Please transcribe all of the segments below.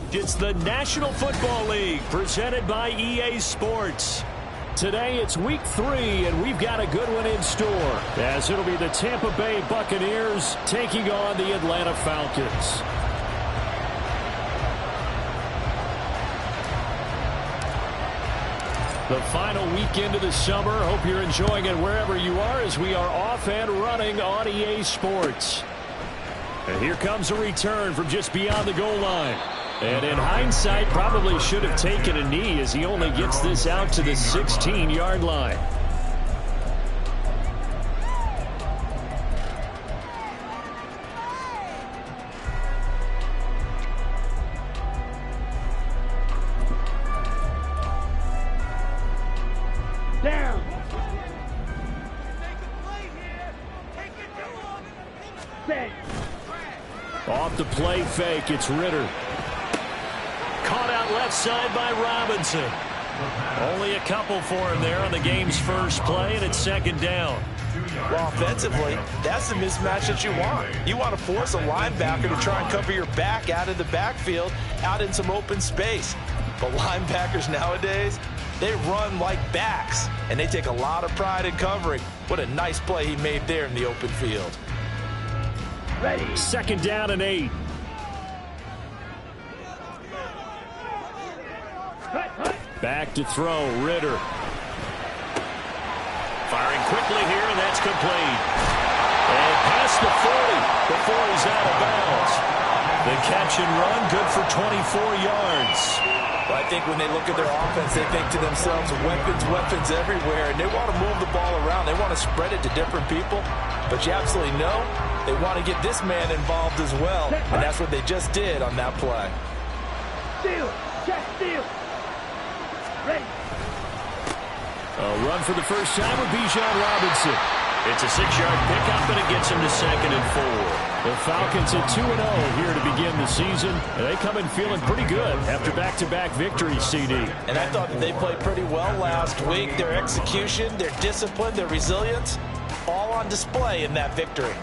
It's the National Football League presented by EA Sports. Today it's week 3, and we've got a good one in store, as it'll be the Tampa Bay Buccaneers taking on the Atlanta Falcons. The final weekend of the summer. Hope you're enjoying it wherever you are, as we are off and running on EA Sports. And here comes a return from just beyond the goal line. And in hindsight, probably should have taken a knee, as he only gets this out to the 16-yard line. Down. Set. Off the play fake, it's Ritter. Caught out left side by Robinson. Only a couple for him there on the game's first play, and it's second down. Well, offensively, that's the mismatch that you want. You want to force a linebacker to try and cover your back out of the backfield, out in some open space. But linebackers nowadays, they run like backs, and they take a lot of pride in covering. What a nice play he made there in the open field. Ready. Second down and 8. Back to throw, Ritter. Firing quickly here, and that's complete. And past the 40 before he's out of bounds. The catch and run, good for 24 yards. Well, I think when they look at their offense, they think to themselves, weapons everywhere, and they want to move the ball around. They want to spread it to different people. But you absolutely know they want to get this man involved as well, and that's what they just did on that play. Steal. Check steal. Ready. A run for the first time with Bijan Robinson. It's a 6-yard pickup, and it gets him to 2nd and 4. The Falcons at 2-0 here to begin the season. And they come in feeling pretty good after back-to-back victories, CD. And I thought that they played pretty well last week. Their execution, their discipline, their resilience, all on display in that victory.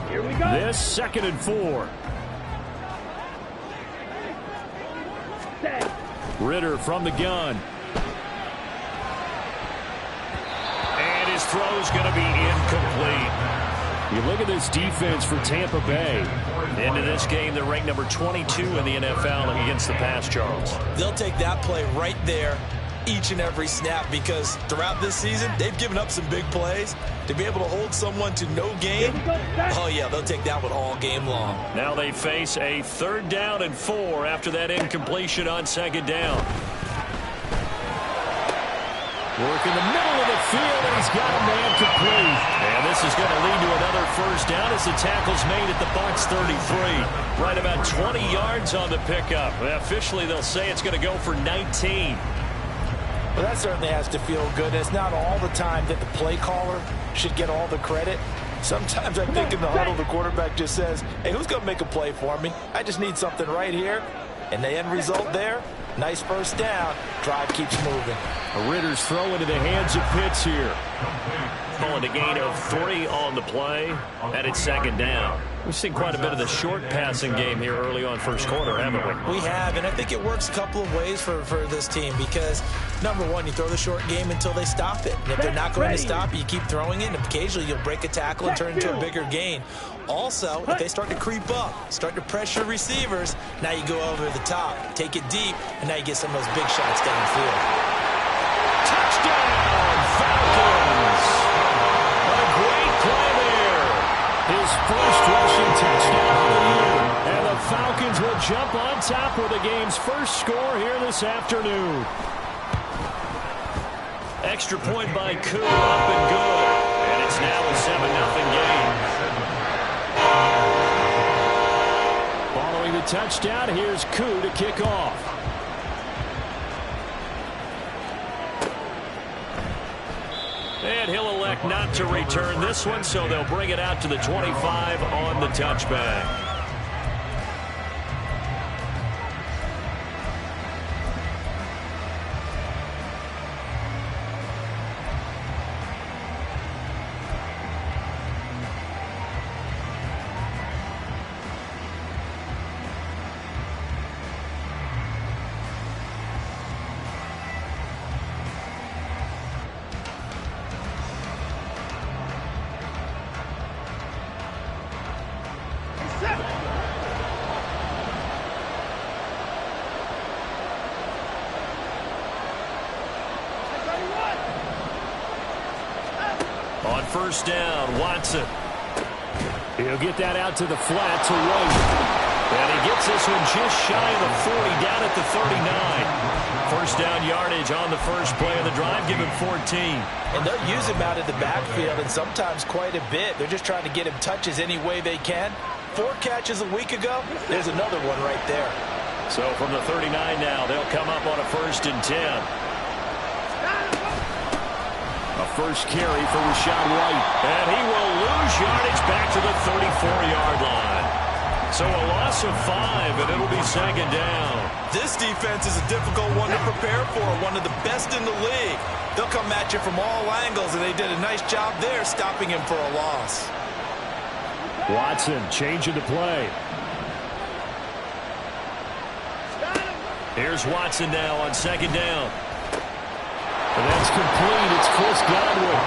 Here we go. This 2nd and 4. Set. Ritter from the gun. And his throw's going to be incomplete. You look at this defense for Tampa Bay. Into this game, they're ranked number 22 in the NFL against the pass, Charles. They'll take that play right there each and every snap, because throughout this season, they've given up some big plays. To be able to hold someone to no gain, oh yeah, they'll take that one all game long. Now they face a 3rd down and 4 after that incompletion on 2nd down. Work in the middle of the field, and he's got a man complete. And this is going to lead to another first down as the tackle's made at the Bucs 33. Right about 20 yards on the pickup. Officially, they'll say it's going to go for 19. Well, that certainly has to feel good. It's not all the time that the play caller should get all the credit. Sometimes I think in the huddle, the quarterback just says, hey, who's going to make a play for me? I just need something right here. And the end result there, nice first down. Drive keeps moving. A Ritter's throw into the hands of Pitts here. Calling a gain of 3 on the play, and it's 2nd down. We've seen quite a bit of the short passing game here early on first quarter, haven't we? We have, and I think it works a couple of ways for this team, because, number one, you throw the short game until they stop it. And if they're not going to stop you keep throwing it, and occasionally you'll break a tackle and turn into a bigger gain. Also, if they start to creep up, start to pressure receivers, now you go over the top, take it deep, and now you get some of those big shots downfield. Touchdown, Falcons! A great play there. His first rushing touchdown of the year. And the Falcons will jump on top with the game's first score here this afternoon. Extra point by Koo, up and good. And it's now a 7-0 game. Following the touchdown, here's Koo to kick off. And he'll elect not to return this one, so they'll bring it out to the 25 on the touchback. On first down, Watson. He'll get that out to the flat to White. And he gets this one just shy of the 40, down at the 39. First down yardage on the first play of the drive, give him 14. And they'll use him out of the backfield, and sometimes quite a bit. They're just trying to get him touches any way they can. 4 catches a week ago, there's another one right there. So from the 39 now, they'll come up on a 1st and 10. A first carry for Rashad White. And he will lose yardage back to the 34-yard line. So a loss of 5, and it'll be 2nd down. This defense is a difficult one to prepare for, one of the best in the league. They'll come at you from all angles, and they did a nice job there stopping him for a loss. Watson changing the play. Here's Watson now on 2nd down. And that's complete. It's Chris Godwin.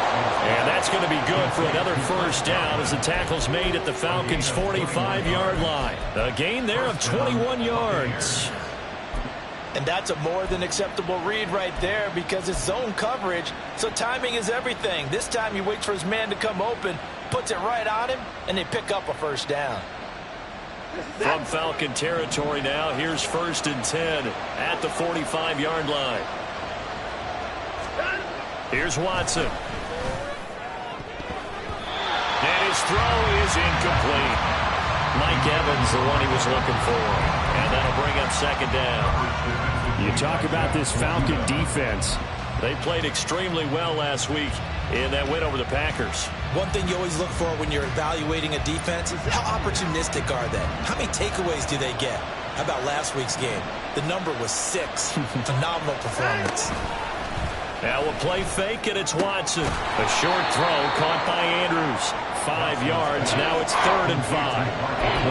And that's going to be good for another first down as the tackle's made at the Falcons' 45-yard line. A gain there of 21 yards. And that's a more than acceptable read right there because it's zone coverage, so timing is everything. This time he waits for his man to come open, puts it right on him, and they pick up a first down. From Falcon territory now, here's 1st and 10 at the 45-yard line. Here's Watson. And his throw is incomplete. Mike Evans, the one he was looking for. And that'll bring up 2nd down. You talk about this Falcon defense. They played extremely well last week in that win over the Packers. One thing you always look for when you're evaluating a defense, how opportunistic are they? How many takeaways do they get? How about last week's game? The number was 6. Phenomenal performance. Now a play fake, and it's Watson. A short throw caught by Andrews. 5 yards. Now it's 3rd and 5.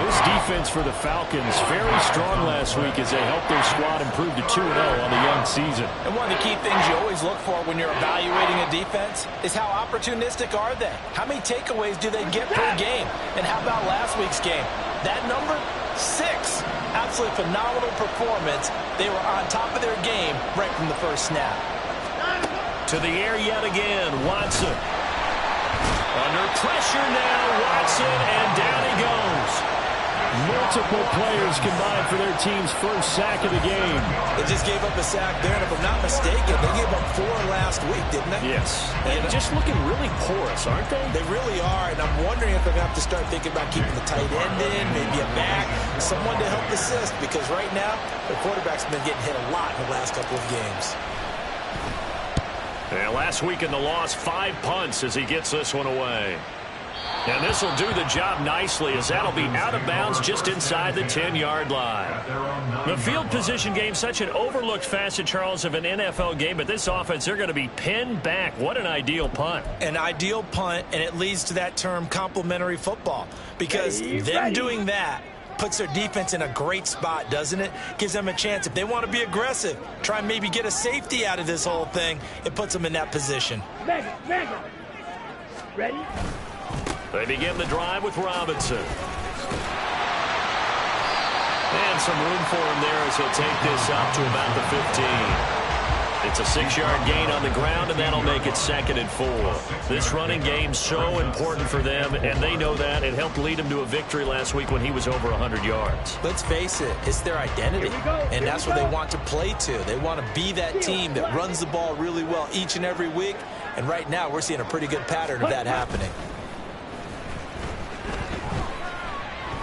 This defense for the Falcons very strong last week as they helped their squad improve to 2-0 on the young season. And one of the key things you always look for when you're evaluating a defense is how opportunistic are they? How many takeaways do they get per game? And how about last week's game? That number, 6. Absolutely phenomenal performance. They were on top of their game right from the first snap. To the air yet again, Watson. Under pressure now, Watson, and down he goes. Multiple players combined for their team's first sack of the game. They just gave up a sack there, and if I'm not mistaken, they gave up 4 last week, didn't they? Yes. And just looking really porous, aren't they? They really are, and I'm wondering if they're going to have to start thinking about keeping the tight end in, maybe a back, someone to help assist, because right now, the quarterback's been getting hit a lot in the last couple of games. And last week in the loss, 5 punts as he gets this one away. And this will do the job nicely as that'll be out of bounds just inside the 10-yard line. The field position game, such an overlooked facet, Charles, of an NFL game, but this offense, they're going to be pinned back. What an ideal punt. An ideal punt, and it leads to that term complementary football, because them doing that puts their defense in a great spot, doesn't it? Gives them a chance. If they want to be aggressive, try and maybe get a safety out of this whole thing, it puts them in that position. Mega. Ready? They begin the drive with Robinson. And some room for him there as he'll take this up to about the 15. It's a 6-yard gain on the ground, and that'll make it 2nd and 4. This running game's so important for them, and they know that. It helped lead them to a victory last week when he was over 100 yards. Let's face it, it's their identity, and that's what they want to play to. They want to be that team that runs the ball really well each and every week, and right now we're seeing a pretty good pattern of that happening.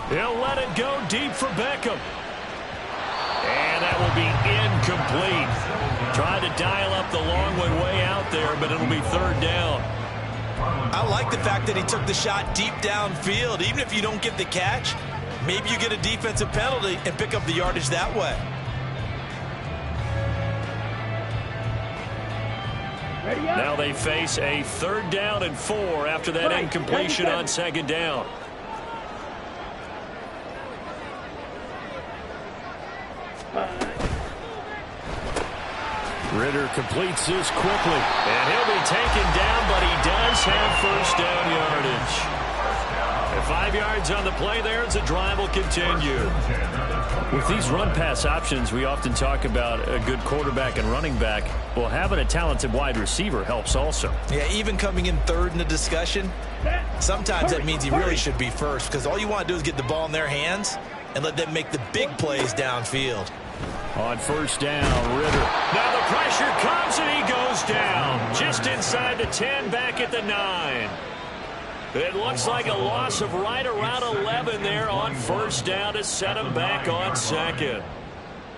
He'll let it go deep for Beckham. And that will be incomplete. Tried to dial up the long one way out there, but it'll be 3rd down. I like the fact that he took the shot deep downfield. Even if you don't get the catch, maybe you get a defensive penalty and pick up the yardage that way. Now they face a 3rd down and 4 after that incompletion on 2nd down. Ritter completes this quickly, and he'll be taken down, but he does have first down yardage. If I 5 yards on the play there as the drive will continue. With these run-pass options, we often talk about a good quarterback and running back. Well, having a talented wide receiver helps also. Yeah, even coming in third in the discussion, sometimes that means he really should be first, because all you want to do is get the ball in their hands and let them make the big plays downfield. On first down, Ritter. Now the pressure comes and he goes down. Just inside the 10, back at the 9. It looks like a loss of right around 11 there on first down to set him back on second.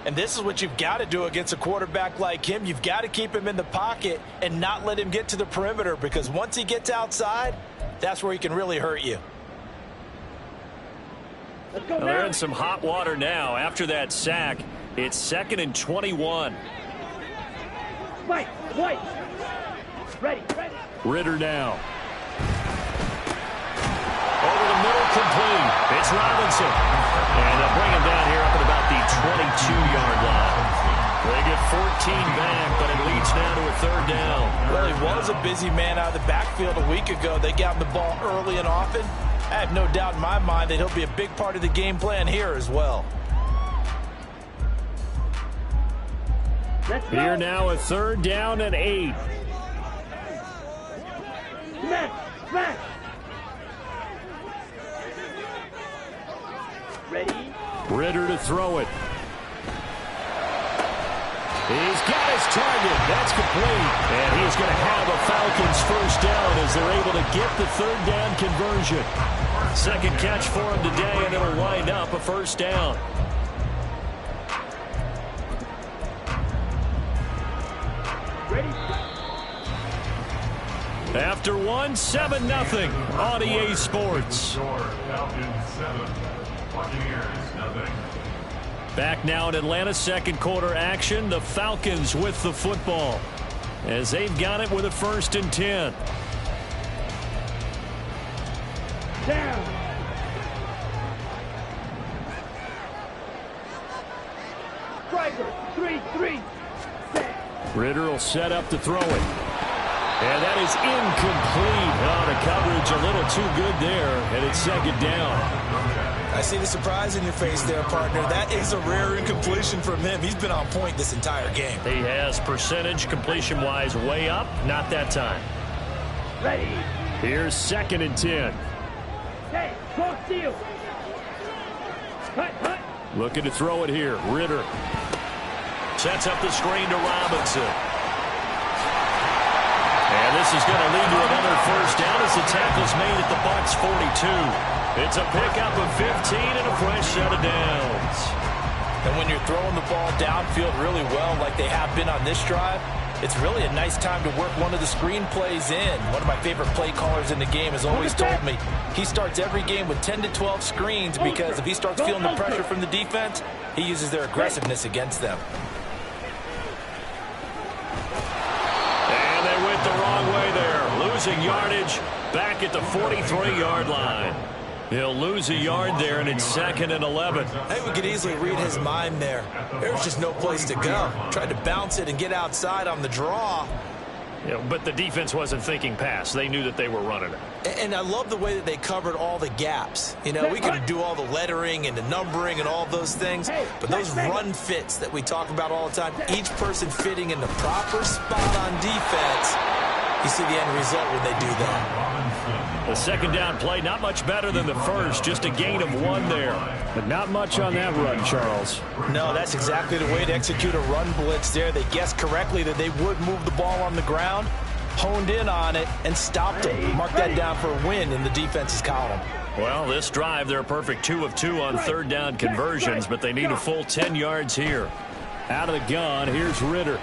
And this is what you've got to do against a quarterback like him. You've got to keep him in the pocket and not let him get to the perimeter, because once he gets outside, that's where he can really hurt you. Well, they're in some hot water now. After that sack, it's 2nd and 21. White. Ready. Ritter now. Over the middle, complete. It's Robinson. And they'll bring him down here up at about the 22-yard line. They get 14 back, but it leads now to a 3rd down. Well, he was a busy man out of the backfield a week ago. They got him the ball early and often. I have no doubt in my mind that he'll be a big part of the game plan here as well. Here now a 3rd down and 8. Smash. Ready? Ritter to throw it. He's got his target. That's complete. And he's going to have a Falcons first down as they're able to get the 3rd down conversion. Second catch for him today, and it'll wind up a first down. Ready? After one, 7-0 on EA Sports. Back now in Atlanta, second quarter action. The Falcons with the football as they've got it with a 1st and 10. Down. Striker. 3. Set. Ritter will set up to throw it. And that is incomplete. Oh, the coverage a little too good there, and it's 2nd down. I see the surprise in your face there, partner. That is a rare incompletion from him. He's been on point this entire game. He has percentage completion-wise way up. Not that time. Ready. Here's 2nd and 10. Hey, cross field. Cut. Looking to throw it here. Ritter sets up the screen to Robinson. And this is going to lead to another first down as the tackle's made at the Bucs 42. It's a pickup of 15 and a fresh set of downs. And when you're throwing the ball downfield really well like they have been on this drive, it's really a nice time to work one of the screen plays in. One of my favorite play callers in the game has always told me he starts every game with 10 to 12 screens, because if he starts feeling the pressure from the defense, he uses their aggressiveness against them. And they went the wrong way there. Losing yardage back at the 43-yard line. He'll lose a yard there, and it's 2nd and 11. I think we could easily read his mind there. There's just no place to go. Tried to bounce it and get outside on the draw. Yeah, but the defense wasn't thinking pass. They knew that they were running it. And I love the way that they covered all the gaps. You know, we can do all the lettering and the numbering and all those things, but those run fits that we talk about all the time, each person fitting in the proper spot on defense, you see the end result when they do that. The 2nd down play, not much better than the first, just a gain of 1 there. But not much on that run, Charles. No, that's exactly the way to execute a run blitz there. They guessed correctly that they would move the ball on the ground, honed in on it, and stopped it. Mark that down for a win in the defense's column. Well, this drive, they're a perfect 2 of 2 on 3rd down conversions, but they need a full 10 yards here. Out of the gun, here's Ritter.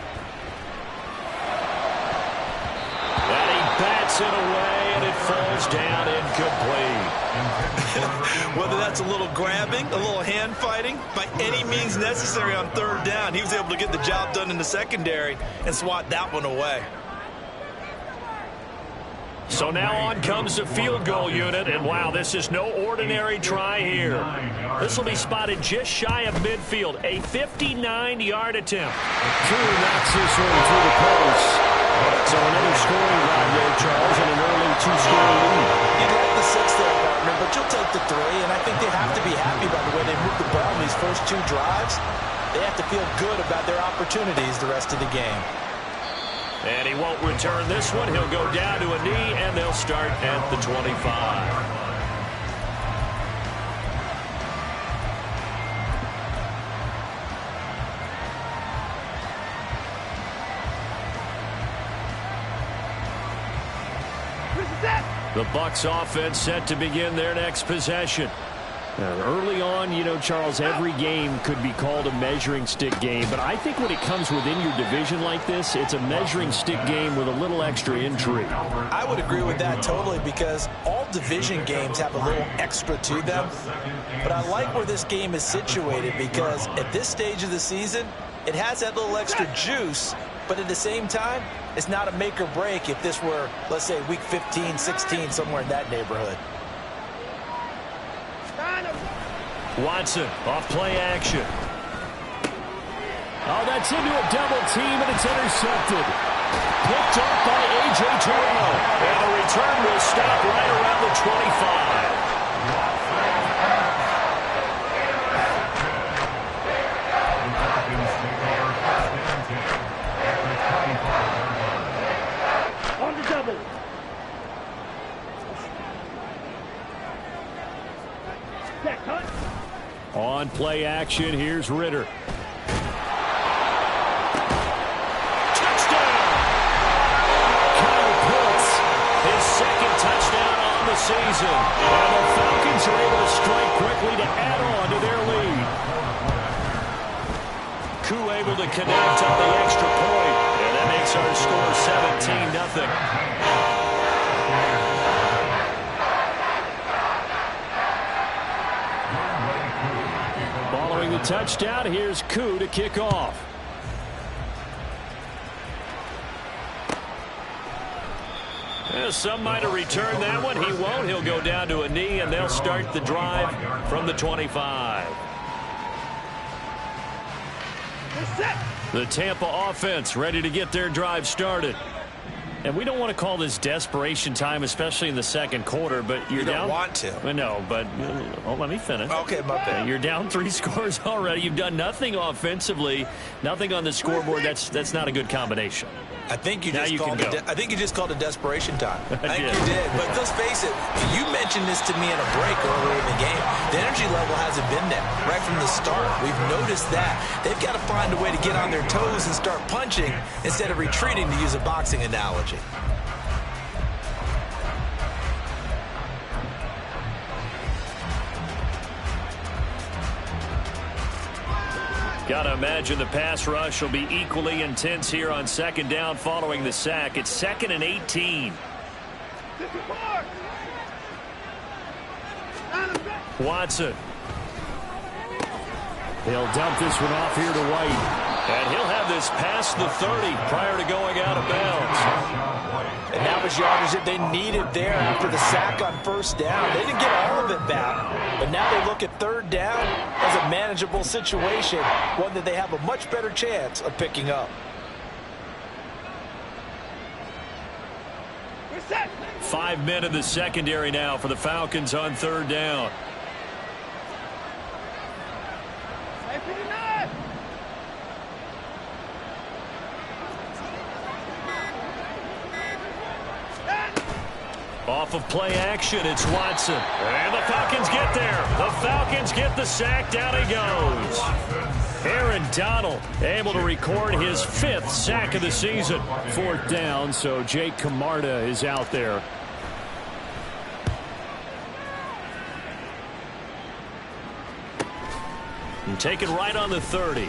And he bats it away, and it falls down incomplete. Whether that's a little grabbing, a little hand fighting, by any means necessary on 3rd down, he was able to get the job done in the secondary and swat that one away. So now on comes the field goal unit, and wow, this is no ordinary try here. This will be spotted just shy of midfield, a 59-yard attempt. Drew knocks this one through the post. So another scoring drive there, Charles, and an early 2-score lead. You'd like the 6 there, partner, but you'll take the 3, and I think they have to be happy by the way they moved the ball in these first 2 drives. They have to feel good about their opportunities the rest of the game. And he won't return this one. He'll go down to a knee, and they'll start at the 25. The Bucs offense set to begin their next possession. Early on, you know, Charles, every game could be called a measuring stick game. But I think when it comes within your division like this, it's a measuring stick game with a little extra intrigue. I would agree with that totally, because all division games have a little extra to them. But I like where this game is situated, because at this stage of the season, it has that little extra juice. But at the same time, it's not a make or break if this were, let's say, week 15, 16, somewhere in that neighborhood. Watson off play action. Oh, that's into a double team, and it's intercepted. Picked up by A.J. Terrell. And the return will stop right around the 25. On the double. Set cut. On play action, here's Ritter. Touchdown! Kyle Pitts, his second touchdown on the season. And the Falcons are able to strike quickly to add on to their lead. Koo able to connect on the extra point. And that makes our score 17-0. Following the touchdown, here's Koo to kick off. Some might have returned that one. He won't. He'll go down to a knee, and they'll start the drive from the 25. The Tampa offense ready to get their drive started. And we don't want to call this desperation time, especially in the second quarter, but you're down. You don't want to. No, but let me finish. Okay, my bad. You're down 3 scores already. You've done nothing offensively, nothing on the scoreboard. That's not a good combination. I think you just called it desperation time. I think you did. But let's face it, you mentioned this to me in a break earlier in the game. The energy level hasn't been there right from the start. We've noticed that. They've got to find a way to get on their toes and start punching instead of retreating, to use a boxing analogy. Got to imagine the pass rush will be equally intense here on second down following the sack. It's 2nd and 18. Watson. He'll dump this one off here to White. And he'll have this past the 30 prior to going out of bounds. And that was yardage that they needed there after the sack on first down. They didn't get all of it back, but now they look at third down as a manageable situation, one that they have a much better chance of picking up. We're set. 5 men in the secondary now for the Falcons on third down. Off of play action, it's Watson. And the Falcons get there. The Falcons get the sack. Down he goes. Aaron Donald able to record his 5th sack of the season. 4th down, so Jake Camarda is out there. And taken right on the 30.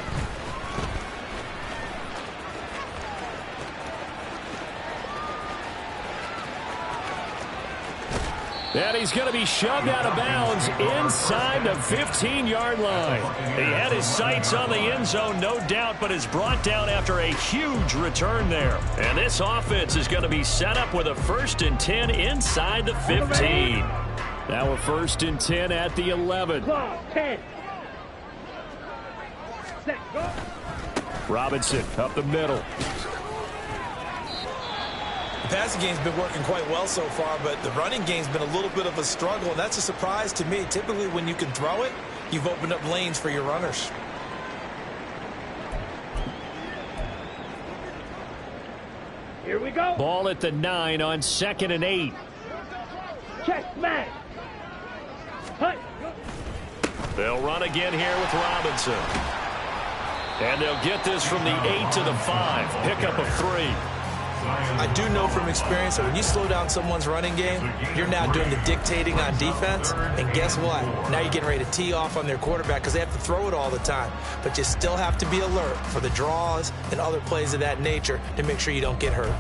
And he's going to be shoved out of bounds inside the 15-yard line. He had his sights on the end zone, no doubt, but is brought down after a huge return there. And this offense is going to be set up with a 1st and 10 inside the 15. Now a 1st and 10 at the 11. 10. Set, go. Robinson up the middle. passing game's been working quite well so far, but the running game's been a little bit of a struggle, and that's a surprise to me. Typically, when you can throw it, you've opened up lanes for your runners. Here we go. Ball at the 9 on 2nd and 8. Check, smash. Hut. They'll run again here with Robinson. And they'll get this from the 8 to the 5. Pickup of 3. I do know from experience that when you slow down someone's running game, you're now doing the dictating on defense. And guess what? Now you're getting ready to tee off on their quarterback because they have to throw it all the time. But you still have to be alert for the draws and other plays of that nature to make sure you don't get hurt.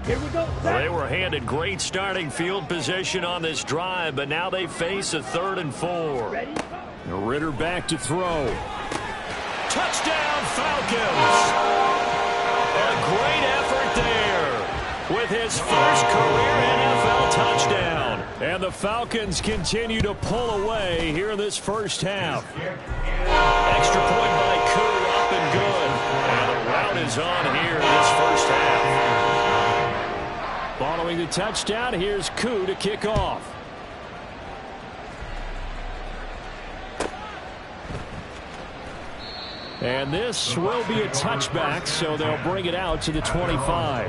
Here we go. Well, they were handed great starting field position on this drive, but now they face a 3rd and 4. Ready? Ritter back to throw. Touchdown, Falcons! A great effort there with his first career NFL touchdown. And the Falcons continue to pull away here in this first half. Extra point by Koo, up and good. And the rout is on here in this first half. Following the touchdown, here's Koo to kick off. And this will be a touchback, so they'll bring it out to the 25.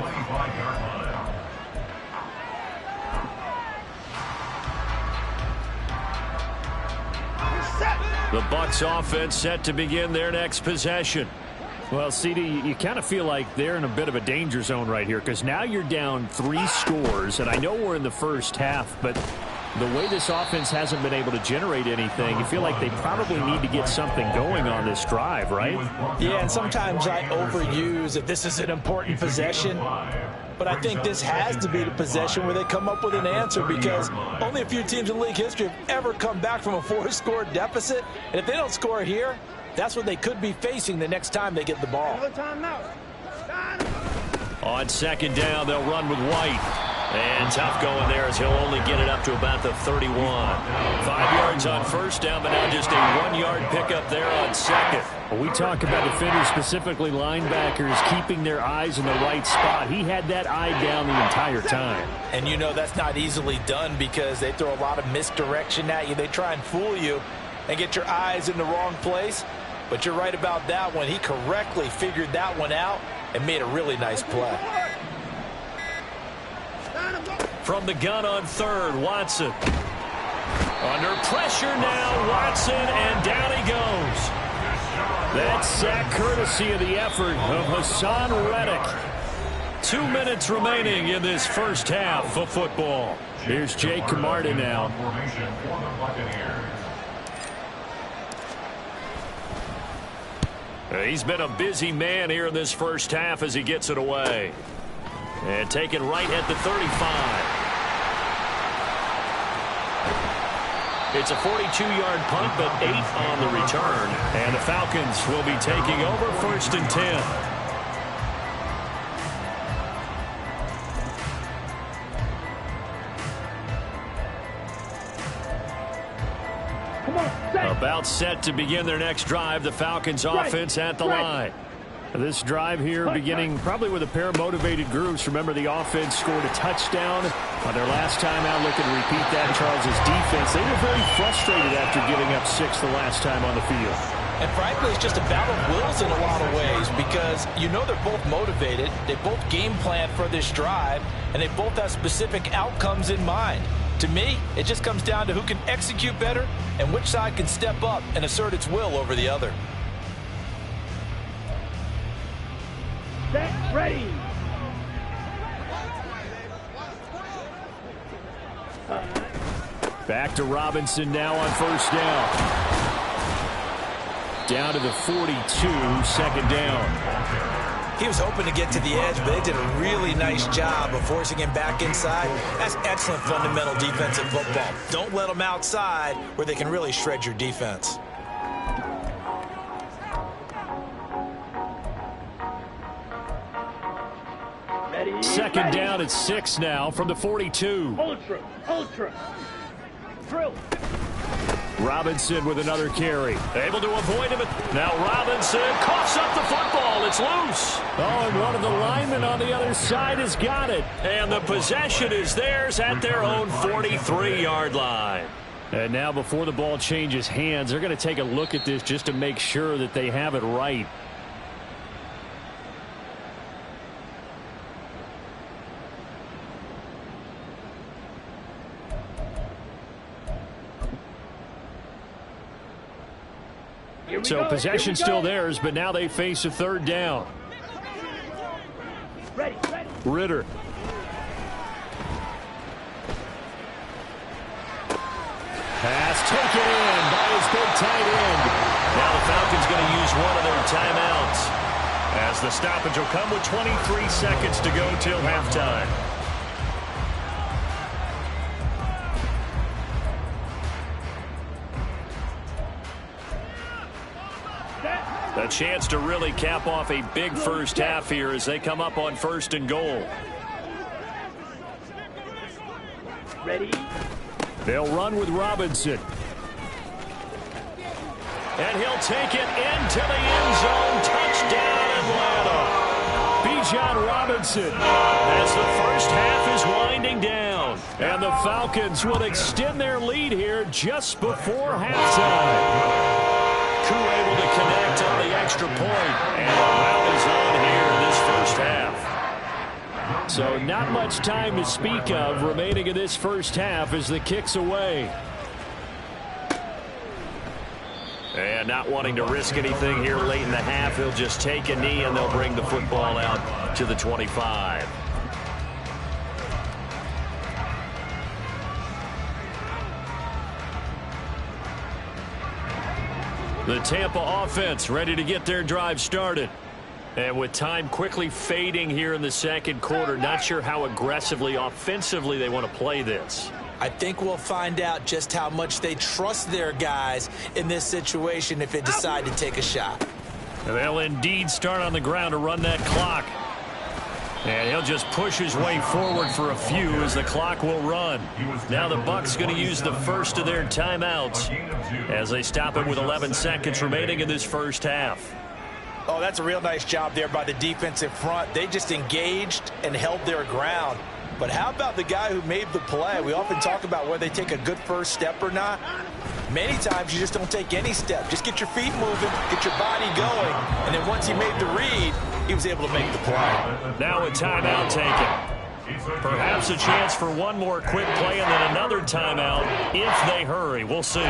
The Bucs offense set to begin their next possession. Well, CD, you kind of feel like they're in a bit of a danger zone right here because now you're down 3 scores, and I know we're in the first half, but the way this offense hasn't been able to generate anything, you feel like they probably need to get something going on this drive, right? Yeah, and sometimes I overuse that this is an important possession, but I think this has to be the possession where they come up with an answer because only a few teams in league history have ever come back from a 4-score deficit, and if they don't score here, that's what they could be facing the next time they get the ball. On 2nd down, they'll run with White. And tough going there as he'll only get it up to about the 31. 5 yards on 1st down, but now just a 1-yard pickup there on 2nd. Well, we talk about defenders, specifically linebackers, keeping their eyes in the right spot. He had that eye down the entire time. And you know that's not easily done because they throw a lot of misdirection at you. They try and fool you and get your eyes in the wrong place. But you're right about that one. He correctly figured that one out and made a really nice play. From the gun on 3rd, Watson. Under pressure now, Watson, and down he goes. That sack courtesy of the effort of Hassan Reddick. 2 minutes remaining in this first half of football. Here's Jake Camarda now. He's been a busy man here in this first half as he gets it away. And taken right at the 35. It's a 42-yard punt, but 8 on the return. And the Falcons will be taking over 1st and 10. About set to begin their next drive. The Falcons offense at the line. This drive here beginning probably with a pair of motivated groups. Remember, the offense scored a touchdown on their last time out. Looking to repeat that. Charles's defense, they were very frustrated after giving up 6 the last time on the field. And frankly, it's just a battle of wills in a lot of ways because you know they're both motivated. They both game plan for this drive, and they both have specific outcomes in mind. To me, it just comes down to who can execute better and which side can step up and assert its will over the other. Set, ready. Back to Robinson now on 1st down. Down to the 42, 2nd down. He was hoping to get to the edge, but they did a really nice job of forcing him back inside. That's excellent fundamental defensive football. Don't let them outside where they can really shred your defense. Ready, 2nd ready. down at 6 now from the 42. Ultra. Drill. Robinson with another carry. Able to avoid him. Now Robinson coughs up the football. It's loose. Oh, and one of the linemen on the other side has got it. And the possession is theirs at their own 43-yard line. And now before the ball changes hands, they're going to take a look at this just to make sure that they have it right. So possession still theirs, but now they face a third down. Ready. Ritter. Pass taken in by his big tight end. Now the Falcons going to use one of their timeouts, as the stoppage will come with 23 seconds to go till halftime. A chance to really cap off a big first half here as they come up on 1st and goal. Ready. They'll run with Robinson. And he'll take it into the end zone. Touchdown, Atlanta. Bijan Robinson as the first half is winding down. And the Falcons will extend their lead here just before halftime. Crew able to connect on the extra point, and the round is on here in this first half. So not much time to speak of remaining in this first half as the kick's away. And not wanting to risk anything here late in the half, he'll just take a knee and they'll bring the football out to the 25. The Tampa offense ready to get their drive started. And with time quickly fading here in the second quarter, not sure how aggressively, offensively they want to play this. I think we'll find out just how much they trust their guys in this situation if they decide to take a shot. And they'll indeed start on the ground to run that clock. And he'll just push his way forward for a few as the clock will run. Now the Bucs going to use the first of their timeouts as they stop it with 11 seconds remaining in this first half. Oh, that's a real nice job there by the defensive front. They just engaged and held their ground. But how about the guy who made the play? We often talk about whether they take a good first step or not. Many times you just don't take any step. Just get your feet moving, get your body going, and then once he made the read, he was able to make the play. Now a timeout taken. Perhaps a chance for one more quick play and then another timeout if they hurry. We'll see.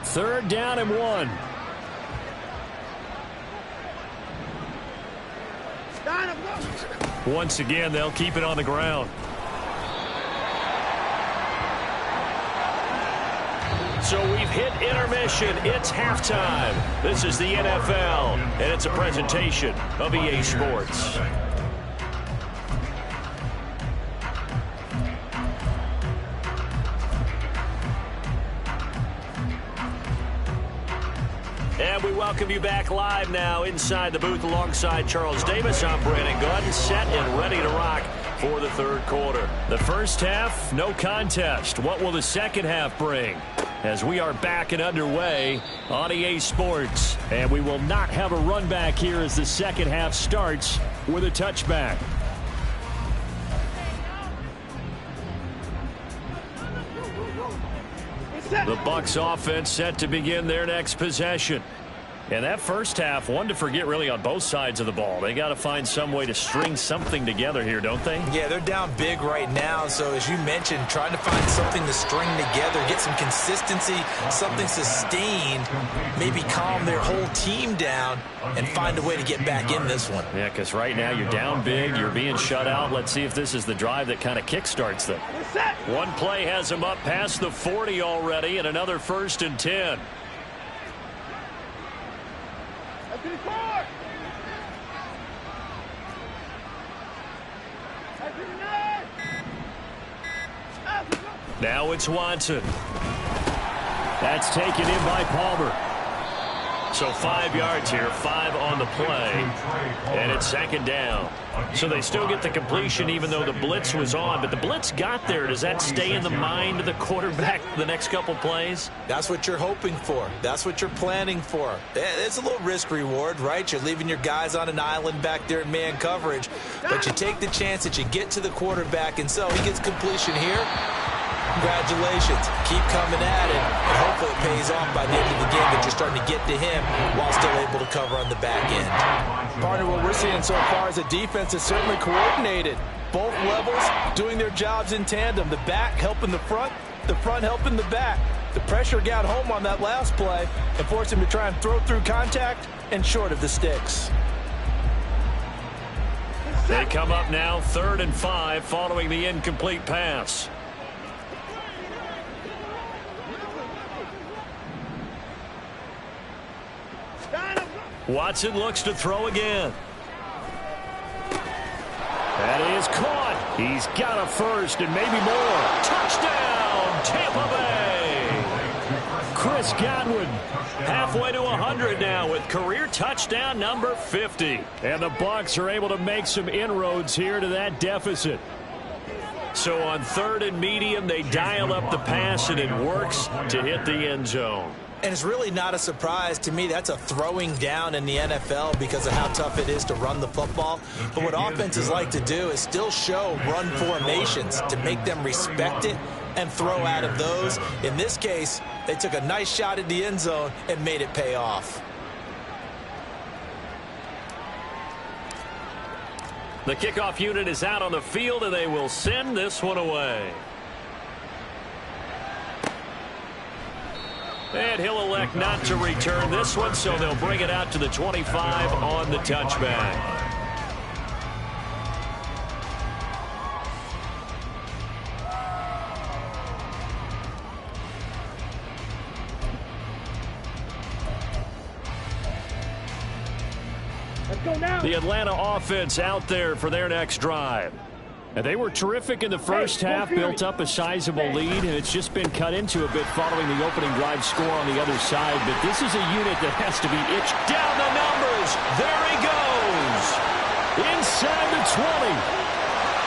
Third down and 1. Once again, they'll keep it on the ground. So we've hit intermission. It's halftime. This is the NFL, and it's a presentation of EA Sports. And we welcome you back live now inside the booth alongside Charles Davis. I'm Brandon Gunn, set and ready to rock for the third quarter. The first half, no contest. What will the second half bring? As we are back and underway on EA Sports. And we will not have a run back here as the second half starts with a touchback. The Bucs offense set to begin their next possession. And that first half, one to forget really on both sides of the ball. They got to find some way to string something together here, don't they? Yeah, they're down big right now. So as you mentioned, trying to find something to string together, get some consistency, something sustained, maybe calm their whole team down and find a way to get back in this one. Yeah, because right now you're down big, you're being shut out. Let's see if this is the drive that kind of kickstarts them. One play has them up past the 40 already, and another 1st and 10. Now it's Watson. That's taken in by Palmer. So 5 yards here, 5 on the play, and it's second down. So they still get the completion even though the blitz was on, but the blitz got there. Does that stay in the mind of the quarterback the next couple plays? That's what you're hoping for. That's what you're planning for. It's a little risk reward, right? You're leaving your guys on an island back there in man coverage, but you take the chance that you get to the quarterback, and so he gets completion here. Congratulations. Keep coming at it, and hopefully it pays off by the end of the game that you're starting to get to him while still able to cover on the back end. Partner, what we're seeing so far is a defense that's certainly coordinated. Both levels doing their jobs in tandem. The back helping the front helping the back. The pressure got home on that last play and forced him to try and throw through contact and short of the sticks. They come up now 3rd and 5 following the incomplete pass. Watson looks to throw again. That is caught. He's got a first and maybe more. Touchdown, Tampa Bay. Chris Godwin halfway to 100 now with career touchdown number 50. And the Bucs are able to make some inroads here to that deficit. So on 3rd and medium, they dial up the pass, and it works to hit the end zone. And it's really not a surprise to me. That's a throwing down in the NFL because of how tough it is to run the football. But what offenses like to do is still show run formations to make them respect it and throw out of those. In this case, they took a nice shot at the end zone and made it pay off. The kickoff unit is out on the field, and they will send this one away. And he'll elect not to return this one, so they'll bring it out to the 25 on the touchback. Let's go now. The Atlanta offense out there for their next drive. And they were terrific in the first half, built up a sizable lead, and it's just been cut into a bit following the opening drive score on the other side. But this is a unit that has to be itched down the numbers. There he goes. Inside the 20.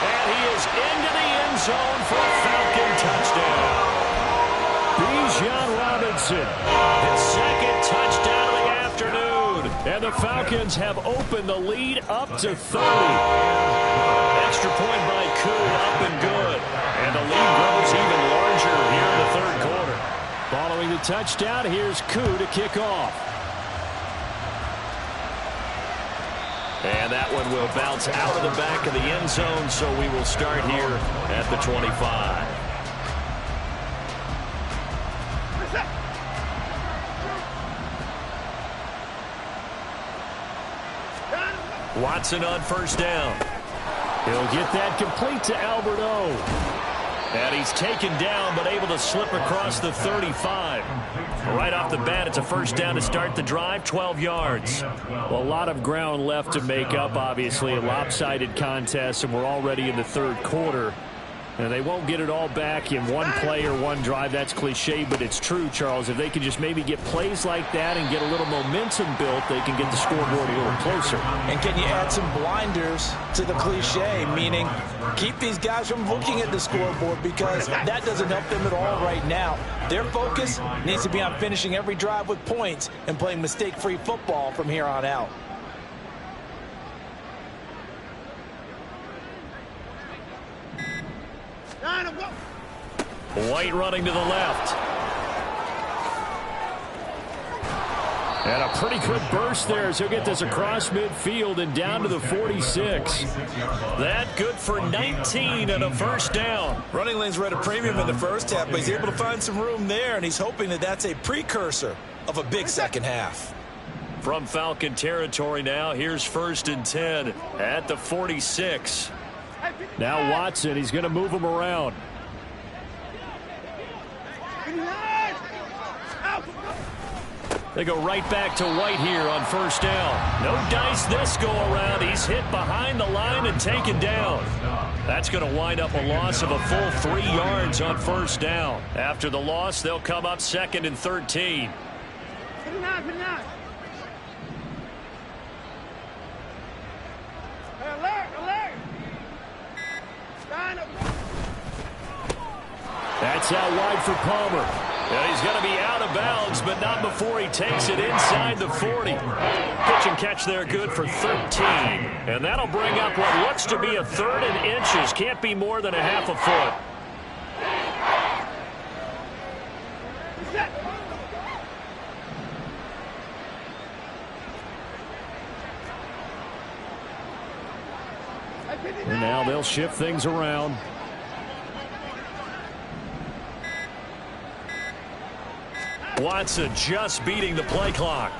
And he is into the end zone for a Falcon touchdown. Bijan Robinson, his second touchdown of the afternoon. And the Falcons have opened the lead up to 30. Extra point by Kuhn, up and good. And the lead grows even larger here in the 3rd quarter. Following the touchdown, here's Kuhn to kick off. And that one will bounce out of the back of the end zone, so we will start here at the 25. Watson on first down. He'll get that complete to Alberto. And he's taken down but able to slip across the 35. Right off the bat, it's a first down to start the drive, 12 yards. Well, a lot of ground left to make up, obviously. A lopsided contest, and we're already in the 3rd quarter. And they won't get it all back in one play or one drive. That's cliche, but it's true, Charles. If they can just maybe get plays like that and get a little momentum built, they can get the scoreboard a little closer. And can you add some blinders to the cliche, meaning keep these guys from looking at the scoreboard, because that doesn't help them at all right now. Their focus needs to be on finishing every drive with points and playing mistake-free football from here on out. White running to the left. And a pretty good burst there as he'll get this across midfield and down to the 46. That good for 19 and a first down. Running lanes were at a premium in the first half, but he's able to find some room there, and he's hoping that that's a precursor of a big second half. From Falcon territory now, here's 1st and 10 at the 46. Now Watson, he's going to move him around. They go right back to White here on first down. No dice this go around. He's hit behind the line and taken down. That's going to wind up a loss of a full 3 yards on first down. After the loss, they'll come up 2nd and 13. It's out wide for Palmer. And he's going to be out of bounds, but not before he takes it inside the 40. Pitch and catch there good for 13. And that'll bring up what looks to be a third and inches. Can't be more than a half a foot. And now they'll shift things around. Watson just beating the play clock.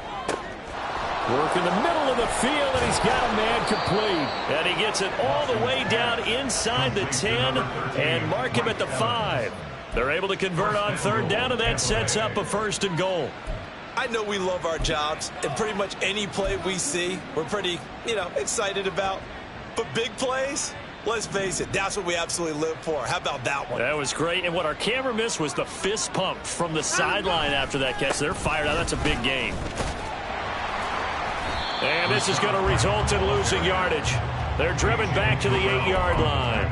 Work in the middle of the field, and he's got a man complete. And he gets it all the way down inside the 10 and mark him at the 5. They're able to convert on third down, and that sets up a 1st and goal. I know we love our jobs, and pretty much any play we see, we're pretty, excited about. But big plays, let's face it, that's what we absolutely live for. How about that one? That was great. And what our camera missed was the fist pump from the sideline after that catch. They're fired out. That's a big gain. And this is going to result in losing yardage. They're driven back to the 8-yard line.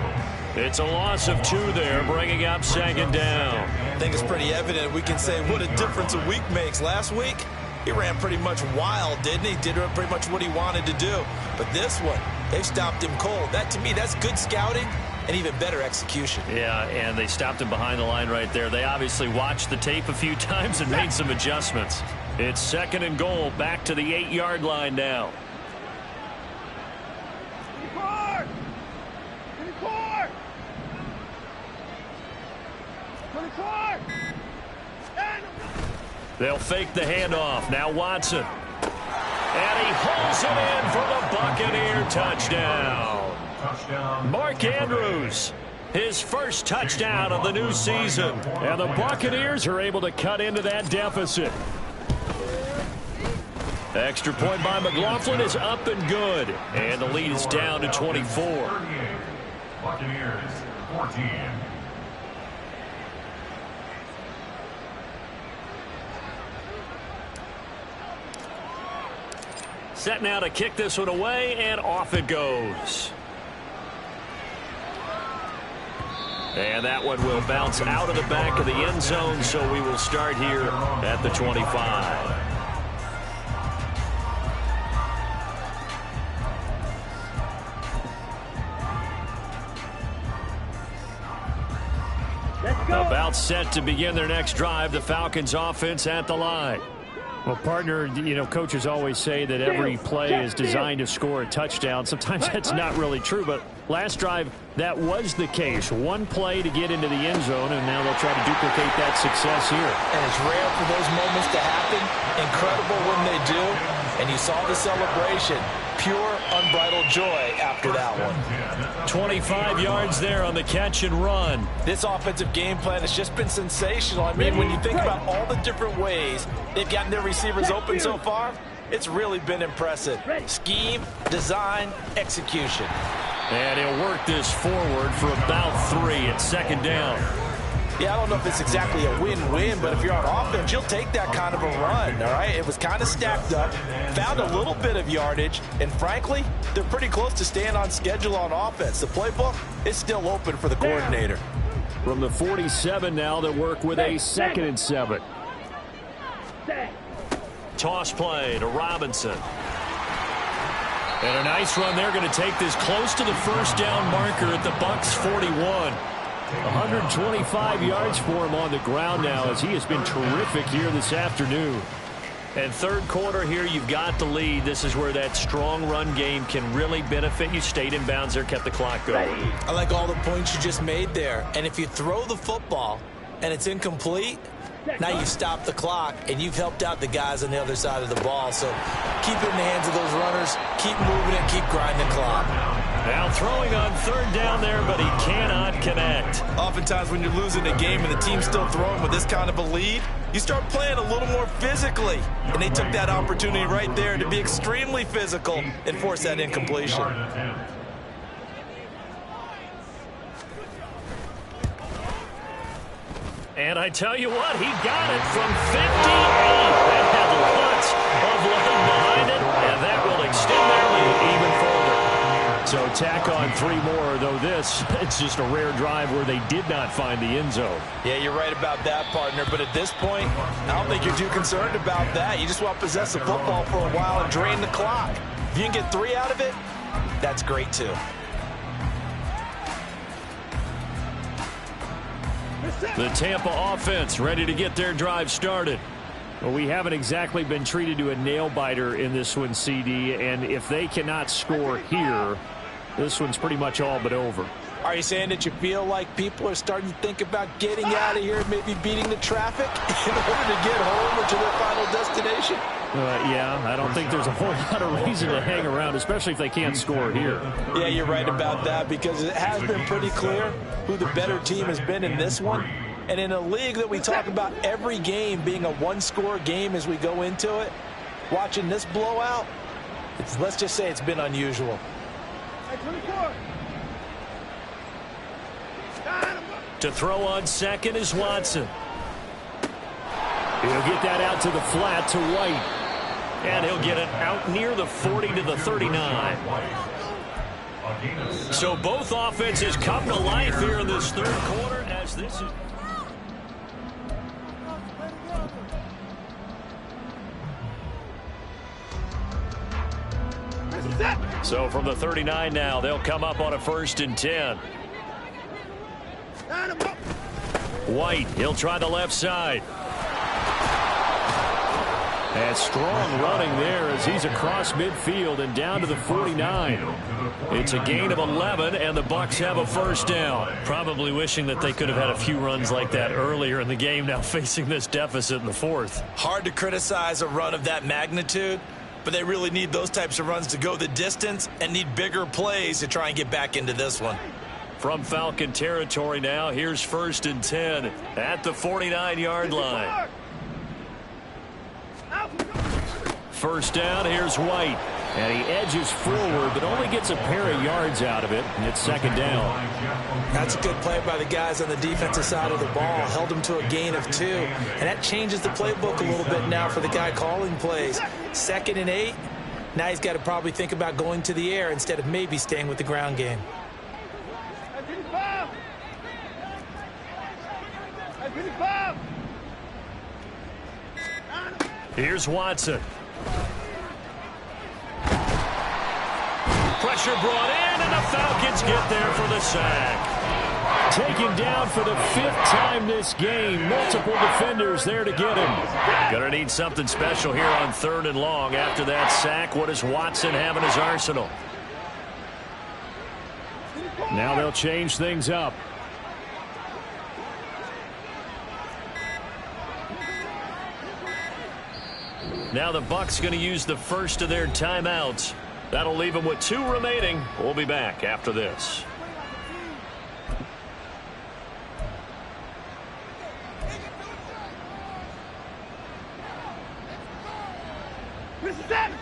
It's a loss of 2 there, bringing up 2nd down. I think it's pretty evident. We can say what a difference a week makes. Last week, he ran pretty much wild, didn't he? Did pretty much what he wanted to do. But this one, they stopped him cold. That, to me, that's good scouting and even better execution. Yeah, and they stopped him behind the line right there. They obviously watched the tape a few times and made some adjustments. It's 2nd and goal, back to the 8-yard line now. They'll fake the handoff. Now Watson. And he holds it in for the Buccaneer touchdown. Mark Andrews, his first touchdown of the new season. And the Buccaneers are able to cut into that deficit. Extra point by McLaughlin is up and good. And the lead is down to 24. Buccaneers 14. Set now to kick this one away, and off it goes. And that one will bounce out of the back of the end zone, so we will start here at the 25. About set to begin their next drive, the Falcons offense at the line. Well, partner, coaches always say that every play is designed to score a touchdown. Sometimes that's not really true, but last drive, that was the case. One play to get into the end zone, and now they'll try to duplicate that success here. And it's rare for those moments to happen. Incredible when they do. And you saw the celebration. Pure, unbridled joy after that one. 25 yards there on the catch and run. This offensive game plan has just been sensational. I mean, when you think about all the different ways they've gotten their receivers open so far, it's really been impressive. Scheme, design, execution. And he'll work this forward for about 3 at 2nd down. Yeah, I don't know if it's exactly a win-win, but if you're on offense, you'll take that kind of a run, all right? It was kind of stacked up, found a little bit of yardage, and frankly, they're pretty close to staying on schedule on offense. The playbook is still open for the coordinator. From the 47 now, they'll work with a 2nd and 7. Toss play to Robinson. And a nice run there, going to take this close to the 1st down marker at the Bucs 41. 125 yards for him on the ground now, as he has been terrific here this afternoon. And 3rd quarter here, you've got the lead. This is where that strong run game can really benefit you. Stayed in bounds there, kept the clock going. I like all the points you just made there. And if you throw the football and it's incomplete, now you stop the clock, and you've helped out the guys on the other side of the ball. So keep it in the hands of those runners. Keep moving it. Keep grinding the clock. Now throwing on 3rd down there, but he cannot connect. Oftentimes when you're losing a game and the team's still throwing with this kind of a lead, you start playing a little more physically. And they took that opportunity right there to be extremely physical and force that incompletion. And I tell you what, he got it from 58. That had lots of looking behind it, and that will extend their lead even further. So tack on 3 more, though this, it's just a rare drive where they did not find the end zone. Yeah, you're right about that, partner. But at this point, I don't think you're too concerned about that. You just want to possess the football for a while and drain the clock. If you can get 3 out of it, that's great too. The Tampa offense ready to get their drive started. Well, we haven't exactly been treated to a nail-biter in this one, CD, and if they cannot score here, this one's pretty much all but over. Are you saying that you feel like people are starting to think about getting out of here and maybe beating the traffic in order to get home or to their final destination? Yeah, I don't think there's a whole lot of reason to hang around, especially if they can't score here. Yeah, you're right about that, because it has been pretty clear who the better team has been in this one. And in a league that we talk about every game being a one-score game as we go into it, watching this blowout, let's just say it's been unusual. To throw on second is Watson. He'll get that out to the flat to White. And he'll get it out near the 40 to the 39. So both offenses come to life here in this third quarter as this is... So from the 39 now, they'll come up on a 1st and 10. White, he'll try the left side. And strong running there as he's across midfield and down to the 49. It's a gain of 11, and the Bucs have a 1st down. Probably wishing that they could have had a few runs like that earlier in the game, now facing this deficit in the 4th. Hard to criticize a run of that magnitude, but they really need those types of runs to go the distance and need bigger plays to try and get back into this one. From Falcon territory now, here's 1st and 10 at the 49-yard line. 1st down, here's White. And he edges forward, but only gets a pair of yards out of it, and it's 2nd down. That's a good play by the guys on the defensive side of the ball. Held him to a gain of 2. And that changes the playbook a little bit now for the guy calling plays. 2nd and 8. Now he's got to probably think about going to the air instead of maybe staying with the ground game. Here's Watson. Pressure brought in, and the Falcons get there for the sack. Taken down for the 5th time this game. Multiple defenders there to get him. Gonna need something special here on 3rd and long. After that sack, what does Watson have in his arsenal? Now they'll change things up. Now the Bucs going to use the 1st of their timeouts. That'll leave them with 2 remaining. We'll be back after this.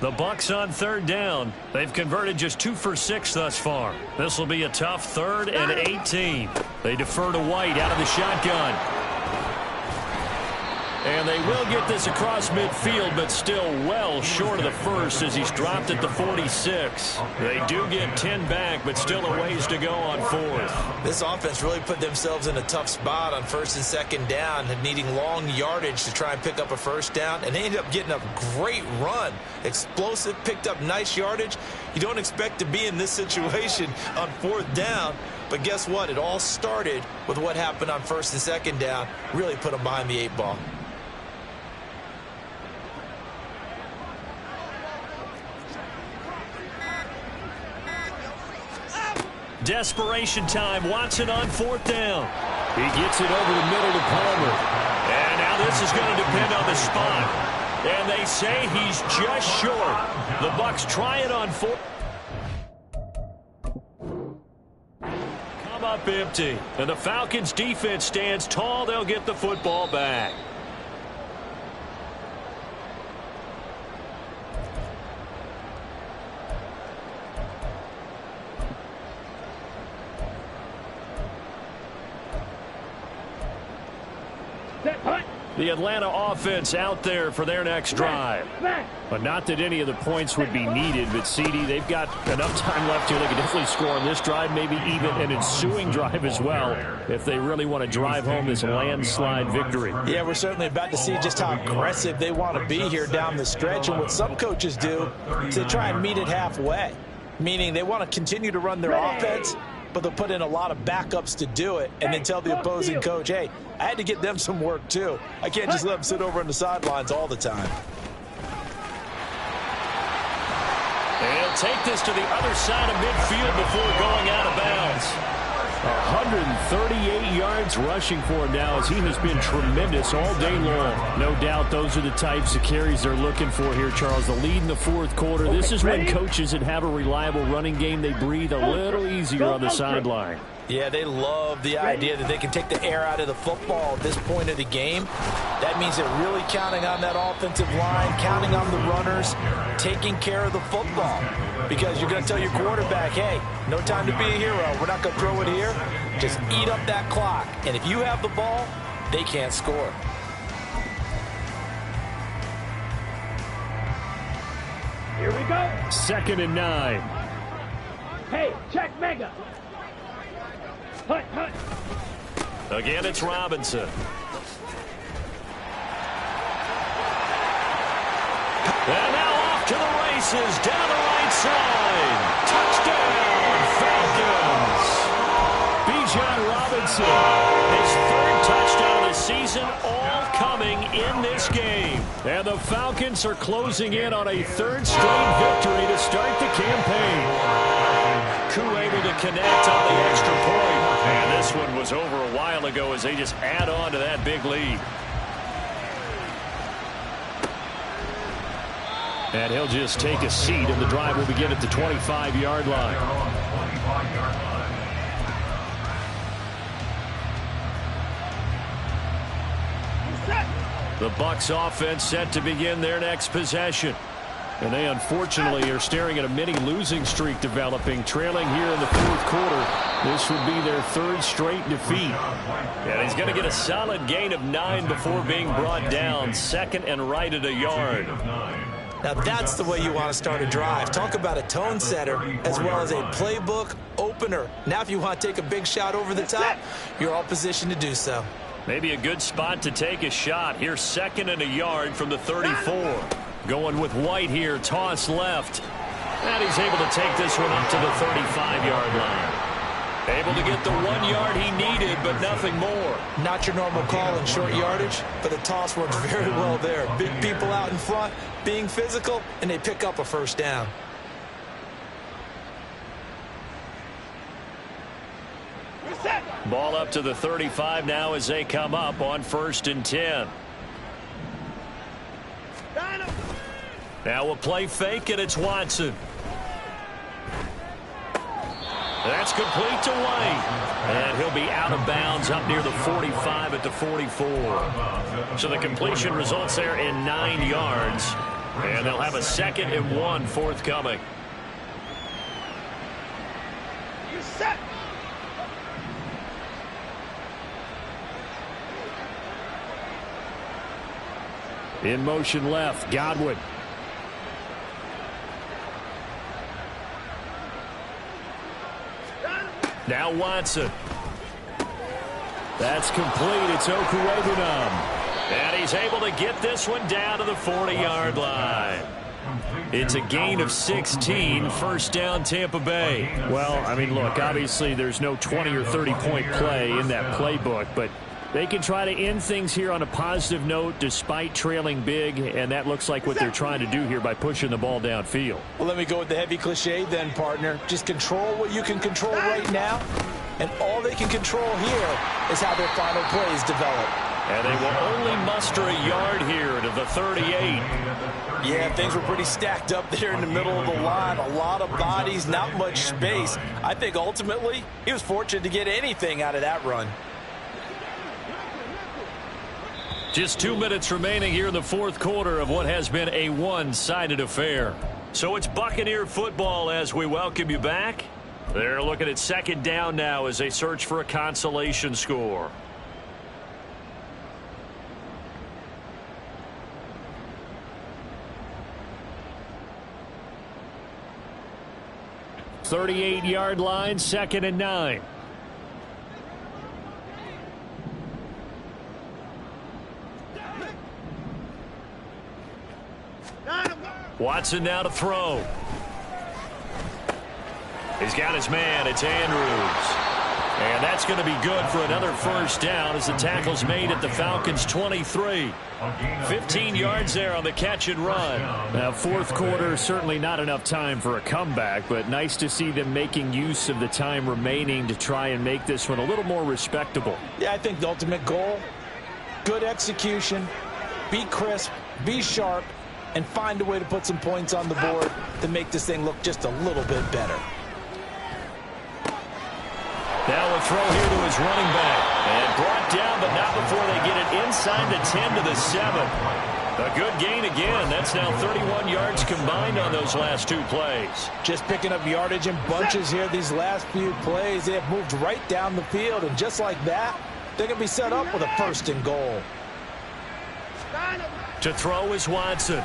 The Bucs on 3rd down. They've converted just 2 for 6 thus far. This will be a tough 3rd and 18. They defer to White out of the shotgun. And they will get this across midfield, but still well short of the 1st as he's dropped at the 46. They do get 10 back, but still a ways to go on 4th. This offense really put themselves in a tough spot on 1st and 2nd down, and needing long yardage to try and pick up a 1st down, and they ended up getting a great run. Explosive, picked up nice yardage. You don't expect to be in this situation on 4th down, but guess what? It all started with what happened on 1st and 2nd down. Really put them behind the 8 ball. Desperation time. Watson on 4th down. He gets it over the middle to Palmer. And now this is going to depend on the spot. And they say he's just short. The Bucs try it on 4th. Come up empty. And the Falcons defense stands tall. They'll get the football back. The Atlanta offense out there for their next drive. But not that any of the points would be needed, but CD, they've got enough time left here. They can definitely score on this drive, maybe even an ensuing drive as well, if they really want to drive home this landslide victory. Yeah, we're certainly about to see just how aggressive they want to be here down the stretch. And what some coaches do is they try and meet it halfway, meaning they want to continue to run their offense, but they'll put in a lot of backups to do it and then tell the opposing coach, hey, I had to get them some work too. I can't just let them sit over on the sidelines all the time. And he'll take this to the other side of midfield before going out of bounds. 138 yards rushing for him now as he has been tremendous all day long. No doubt those are the types of carries they're looking for here, Charles. The lead in the fourth quarter. This is when coaches that have a reliable running game, they breathe a little easier on the sideline. Yeah, they love the idea that they can take the air out of the football at this point of the game. That means they're really counting on that offensive line, counting on the runners, taking care of the football. Because you're going to tell your quarterback, hey, no time to be a hero. We're not going to throw it here. Just eat up that clock. And if you have the ball, they can't score. Here we go. 2nd and 9. Hey, check mega. Hunt, hunt. Again, it's Robinson. And now off to the races, down the right side. Touchdown, Falcons. Bijan Robinson, his 3rd touchdown of the season, all coming in this game. And the Falcons are closing in on a 3rd straight victory to start the campaign. Koo able to connect on the extra point. And this one was over a while ago as they just add on to that big lead. And he'll just take a seat, and the drive will begin at the 25-yard line. The Bucs offense set to begin their next possession. And they unfortunately are staring at a mini losing streak developing, trailing here in the 4th quarter. This would be their 3rd straight defeat. And he's going to get a solid gain of 9 before being brought down. 2nd and right at a yard. Now that's the way you want to start a drive. Talk about a tone setter as well as a playbook opener. Now if you want to take a big shot over the top, you're all positioned to do so. Maybe a good spot to take a shot. Here's 2nd and a yard from the 34. Going with White here, toss left. And he's able to take this one up to the 35-yard line. Able to get the 1 yard he needed, but nothing more. Not your normal call in short yardage, but the toss worked very well there. Big people out in front, being physical, and they pick up a 1st down. Ball up to the 35 now as they come up on 1st and 10. Now a play fake, and it's Watson. That's complete to White. And he'll be out of bounds up near the 45 at the 44. So the completion results there in 9 yards. And they'll have a 2nd and 1 forthcoming. You set. In motion left, Godwin. Now Watson. That's complete. It's Okuwebunam. And he's able to get this one down to the 40-yard line. It's a gain of 16, 1st down Tampa Bay. Well, I mean, look, obviously there's no 20 or 30-point play in that playbook, but they can try to end things here on a positive note despite trailing big, and that looks like what they're trying to do here by pushing the ball downfield. Well, let me go with the heavy cliche then, partner. Just control what you can control right now, and all they can control here is how their final plays develop. And they will only muster a yard here to the 38. Yeah, things were pretty stacked up there in the middle of the line. A lot of bodies, not much space. I think ultimately he was fortunate to get anything out of that run. Just 2 minutes remaining here in the 4th quarter of what has been a one-sided affair. So it's Buccaneer football as we welcome you back. They're looking at 2nd down now as they search for a consolation score. 38-yard line, 2nd and 9. Watson now to throw. He's got his man. It's Andrews. And that's going to be good for another first down as the tackle's made at the Falcons' 23. 15 yards there on the catch and run. Now, fourth quarter, certainly not enough time for a comeback, but nice to see them making use of the time remaining to try and make this one a little more respectable. Yeah, I think the ultimate goal, good execution, be crisp, be sharp, and find a way to put some points on the board to make this thing look just a little bit better. Now a throw here to his running back. And brought down, but not before they get it inside the 10 to the 7. A good gain again. That's now 31 yards combined on those last 2 plays. Just picking up yardage in bunches here these last few plays. They have moved right down the field, and just like that, they're going to be set up with a 1st and goal. To throw is Watson.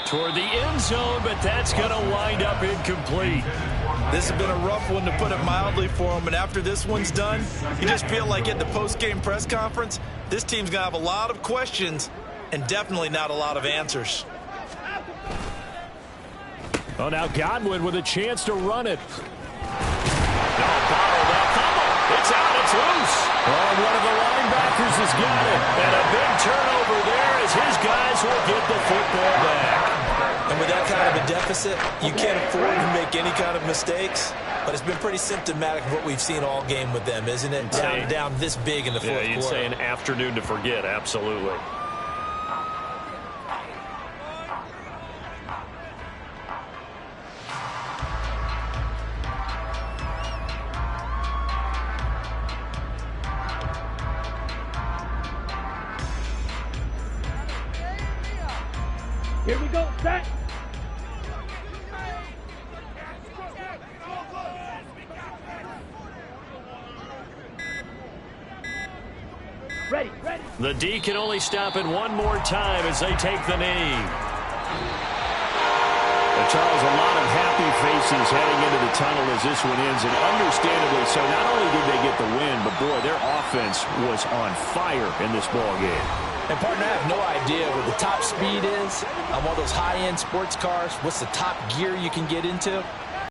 Toward the end zone, but that's going to wind up incomplete. This has been a rough one, to put it mildly, for him. And after this one's done, you just feel like at the post-game press conference, this team's going to have a lot of questions and definitely not a lot of answers. Oh, now Godwin with a chance to run it. No, bottled up. It's out. It's loose. Oh, one of the linebackers has got it. And a big turnover there as his guys will get the football back. And with that kind of a deficit, you can't afford to make any kind of mistakes. But it's been pretty symptomatic of what we've seen all game with them, isn't it? Down this big in the fourth quarter. You'd say an afternoon to forget, absolutely. Here we go, set. Ready, ready. The D can only stop it one more time as they take the knee. Charles, a lot of happy faces heading into the tunnel as this one ends, and understandably so. Not only did they get the win, but boy, their offense was on fire in this ball game. And partner, I have no idea what the top speed is on one of those high-end sports cars. What's the top gear you can get into?